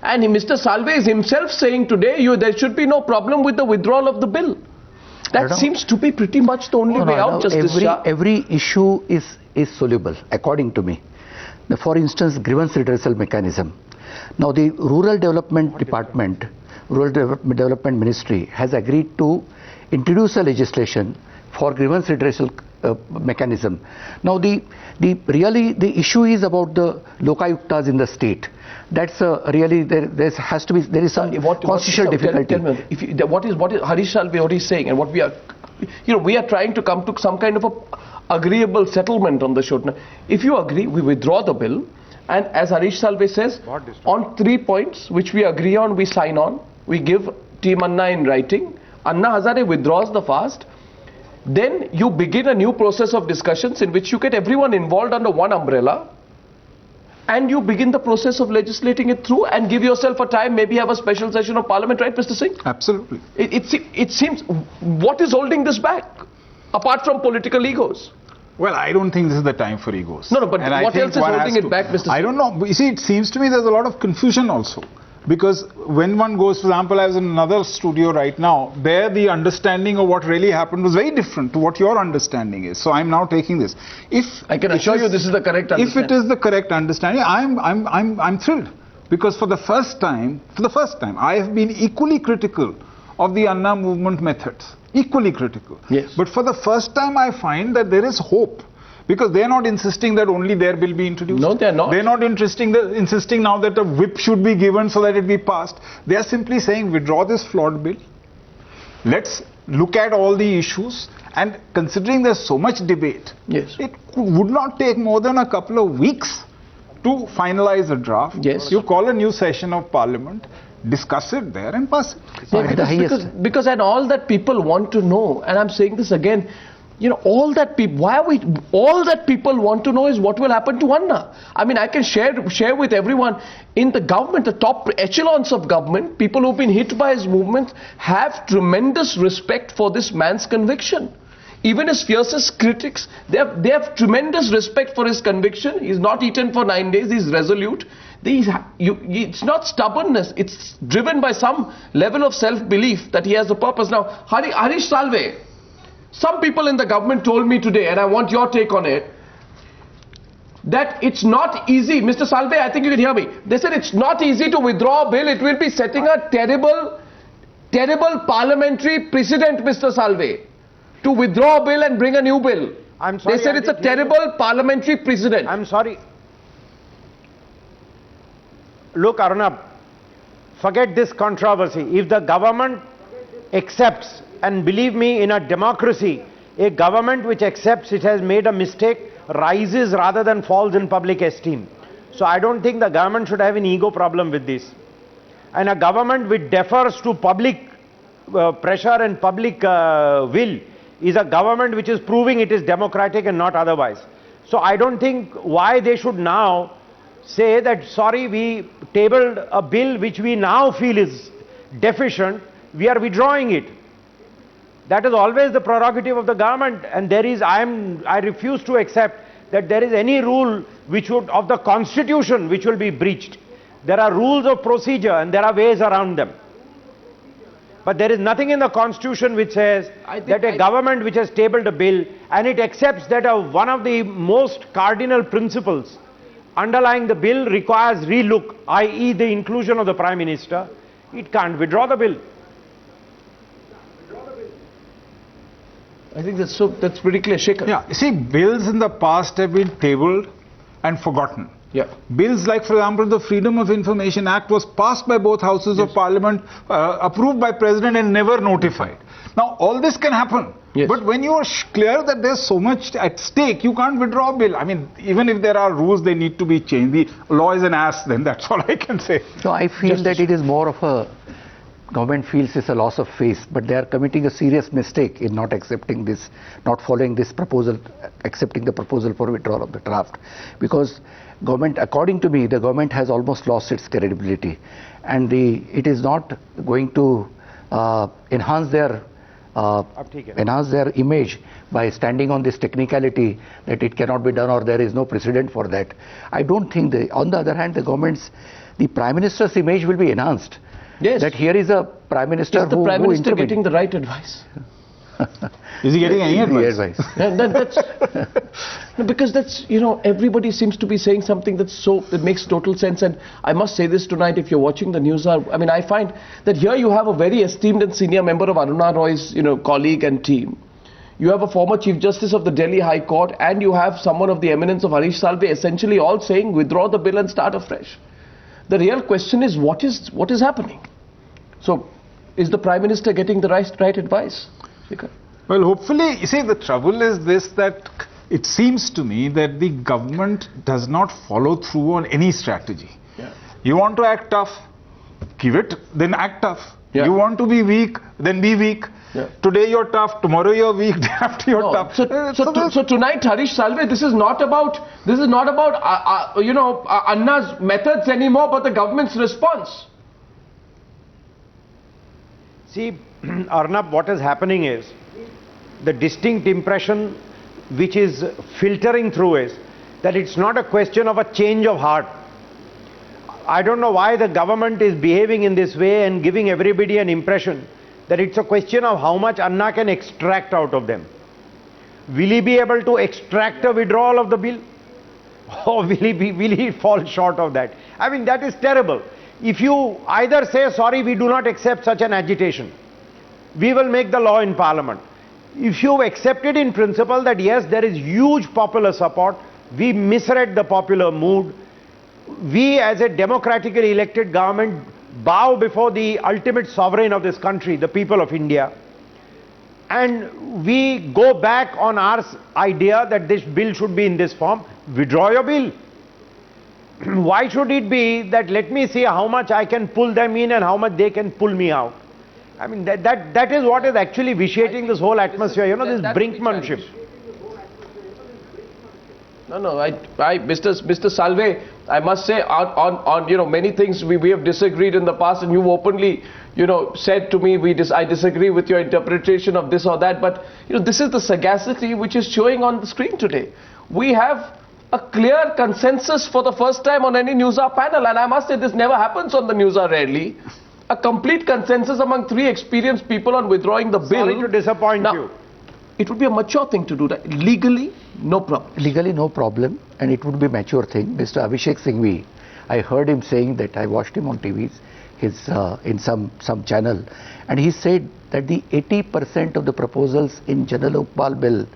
And Mr. Salve is himself saying today there should be no problem with the withdrawal of the bill. That seems to be pretty much the only way out, Justice Shah. Every issue is soluble, according to me. For instance, grievance redressal mechanism. Now the Rural Development Department, Rural Development Ministry has agreed to introduce a legislation for grievance redressal mechanism. Now the issue is about the lokayuktas in the state. That's really there is some constitutional difficulty. Tell me, what is Harish Salve, what he's saying, and what we are, we are trying to come to some kind of a agreeable settlement on the short. If you agree, we withdraw the bill, and as Harish Salve says, on 3 points which we agree on, we sign on. We give Team Anna in writing. Anna Hazare withdraws the fast. Then you begin a new process of discussions in which you get everyone involved under one umbrella, and you begin the process of legislating it through and give yourself a time, maybe have a special session of parliament, right, Mr. Singh? Absolutely. It seems, what is holding this back, apart from political egos? Well, I don't think this is the time for egos. No, but what else is holding it back, Mr. Singh? I don't know. You see, it seems to me there's a lot of confusion also. Because when one goes, for example, I was in another studio right now, there the understanding of what really happened was very different to what your understanding is. So I'm now taking this. I can assure you this is the correct understanding. If it is the correct understanding, I'm thrilled. Because for the first time, I have been equally critical of the Anna movement methods. Equally critical. Yes. But for the first time I find that there is hope. Because they are not insisting that only their bill be introduced. No, they are not. They are not insisting now that a whip should be given so that it be passed. They are simply saying, withdraw this flawed bill. Let's look at all the issues. And considering there's so much debate, yes, it would not take more than a couple of weeks to finalize a draft. Yes. You call a new session of parliament, discuss it there and pass it. Yeah, because and all that people want to know, and I'm saying this again, all that people want to know is what will happen to Anna. I mean, I can share with everyone in the government, the top echelons of government, people who've been hit by his movement have tremendous respect for this man's conviction. Even his fiercest critics, they have tremendous respect for his conviction. He's not eaten for 9 days, he's resolute. It's not stubbornness, it's driven by some level of self-belief that he has a purpose. Now, Harish Salve, some people in the government told me today, and I want your take on it, that it's not easy. Mr. Salve, I think you can hear me. They said it's not easy to withdraw a bill. It will be setting a terrible parliamentary precedent, Mr. Salve, to withdraw a bill and bring a new bill. I'm sorry. They said it's a terrible parliamentary precedent. I'm sorry. Look, Arnab, forget this controversy. If the government accepts, and believe me, in a democracy, a government which accepts it has made a mistake rises rather than falls in public esteem. So I don't think the government should have an ego problem with this. And a government which defers to public pressure and public will is a government which is proving it is democratic and not otherwise. So I don't think why they should now say that, sorry, we tabled a bill which we now feel is deficient, we are withdrawing it. That is always the prerogative of the government, and I refuse to accept that there is any rule of the constitution which will be breached. There are rules of procedure and there are ways around them. But there is nothing in the constitution which says that a government which has tabled a bill and it accepts that one of the most cardinal principles underlying the bill requires relook, i.e. the inclusion of the Prime Minister, it can't withdraw the bill. I think that's pretty clear. Shekhar. Yeah, see, bills in the past have been tabled and forgotten. Yeah. Bills like, for example, the Freedom of Information Act was passed by both houses of parliament, approved by President and never notified. Now, all this can happen. Yes. But when you are clear that there's so much at stake, you can't withdraw a bill. I mean, even if there are rules, they need to be changed. The law is an ass then, that's all I can say. So I feel that it is more of a government feels it's a loss of faith, but they are committing a serious mistake in not accepting this, not following this proposal, accepting the proposal for withdrawal of the draft. Because government, according to me, the government has almost lost its credibility, and it is not going to enhance their image by standing on this technicality that it cannot be done or there is no precedent for that. I don't think on the other hand, the government's the Prime Minister's image will be enhanced. Yes. That here is a Prime Minister Is the Prime Minister getting the right advice? Is he getting any advice? No, because that's, everybody seems to be saying something that makes total sense. And I must say this tonight, if you're watching the news, I find that here you have a very esteemed and senior member of Aruna Roy's, colleague and team. You have a former Chief Justice of the Delhi High Court, and you have someone of the eminence of Harish Salve, essentially all saying withdraw the bill and start afresh. The real question is what is happening? So, is the Prime Minister getting the right advice? Well, hopefully, you see, the trouble is this, that it seems to me that the government does not follow through on any strategy. Yeah. You want to act tough, give it, then act tough. Yeah. You want to be weak, then be weak. Yeah. Today you're tough, tomorrow you're weak, day after you're tough. So tonight, Harish Salve, this is not about Anna's methods anymore, but the government's response. See, Arnab, what is happening is, the distinct impression which is filtering through is that it's not a question of a change of heart. I don't know why the government is behaving in this way and giving everybody an impression that it's a question of how much Anna can extract out of them. Will he be able to extract a withdrawal of the bill? Or will he fall short of that? That is terrible. If you either say, sorry, we do not accept such an agitation, we will make the law in Parliament. If you accepted in principle that yes, there is huge popular support, we misread the popular mood, we as a democratically elected government bow before the ultimate sovereign of this country, the people of India, and we go back on our idea that this bill should be in this form, withdraw your bill. Why should it be that let me see how much I can pull them in and how much they can pull me out? That is what is actually vitiating this whole atmosphere, this brinkmanship. No, Mr. Salve, I must say on many things we have disagreed in the past, and you've openly said to me I disagree with your interpretation of this or that, but this is the sagacity which is showing on the screen today. We have a clear consensus for the first time on any Newshour panel, and I must say this never happens on the Newshour rarely. A complete consensus among three experienced people on withdrawing the bill. Sorry to disappoint you. It would be a mature thing to do that. Legally, no problem. Legally, no problem, and it would be a mature thing. Mr. Abhishek Singhvi, I heard him saying that, I watched him on TV, in some channel, and he said that the 80% of the proposals in Janal Lokpal bill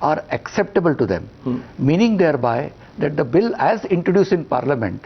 are acceptable to them, meaning thereby that the bill as introduced in Parliament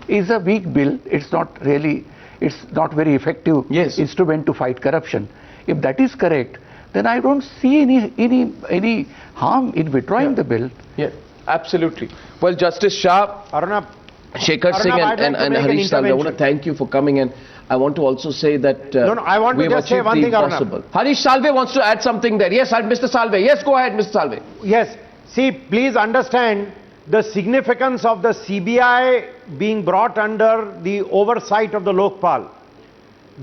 is a weak bill. It's not very effective instrument to fight corruption. If that is correct, then I don't see any harm in withdrawing the bill. Yeah, absolutely. Well, Justice Shah, Shekhar Singh and Harish Salve, I want to thank you for coming, and I want to also say that I want to just say one thing, impossible. Harish Salve wants to add something there. Yes, Mr. Salve. Yes, go ahead, Mr. Salve. Yes. See, please understand the significance of the CBI being brought under the oversight of the Lokpal.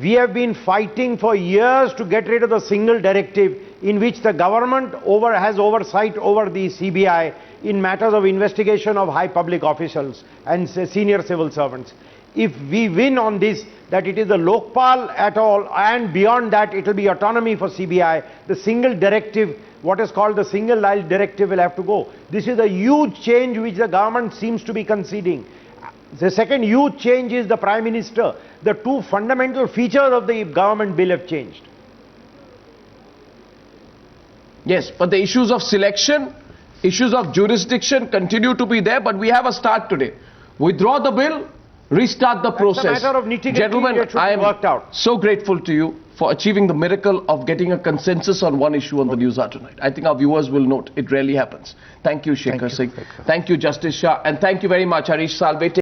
We have been fighting for years to get rid of the single directive in which the government has oversight over the CBI in matters of investigation of high public officials and senior civil servants. If we win on this, that it is the Lokpal at all, and beyond that it will be autonomy for CBI, the single directive, what is called the single line directive, will have to go. This is a huge change which the government seems to be conceding. The second huge change is the Prime Minister. The two fundamental features of the government bill have changed. Yes, but the issues of selection, issues of jurisdiction continue to be there, but we have a start today. Withdraw the bill, restart the process. It's a matter of nitty-gritty. Gentlemen, I am worked out. So grateful to you for achieving the miracle of getting a consensus on one issue on the Newshour tonight. I think our viewers will note it rarely happens. Thank you, Shekhar Singh. Thank you, Justice Shah, and thank you very much, Harish Salve.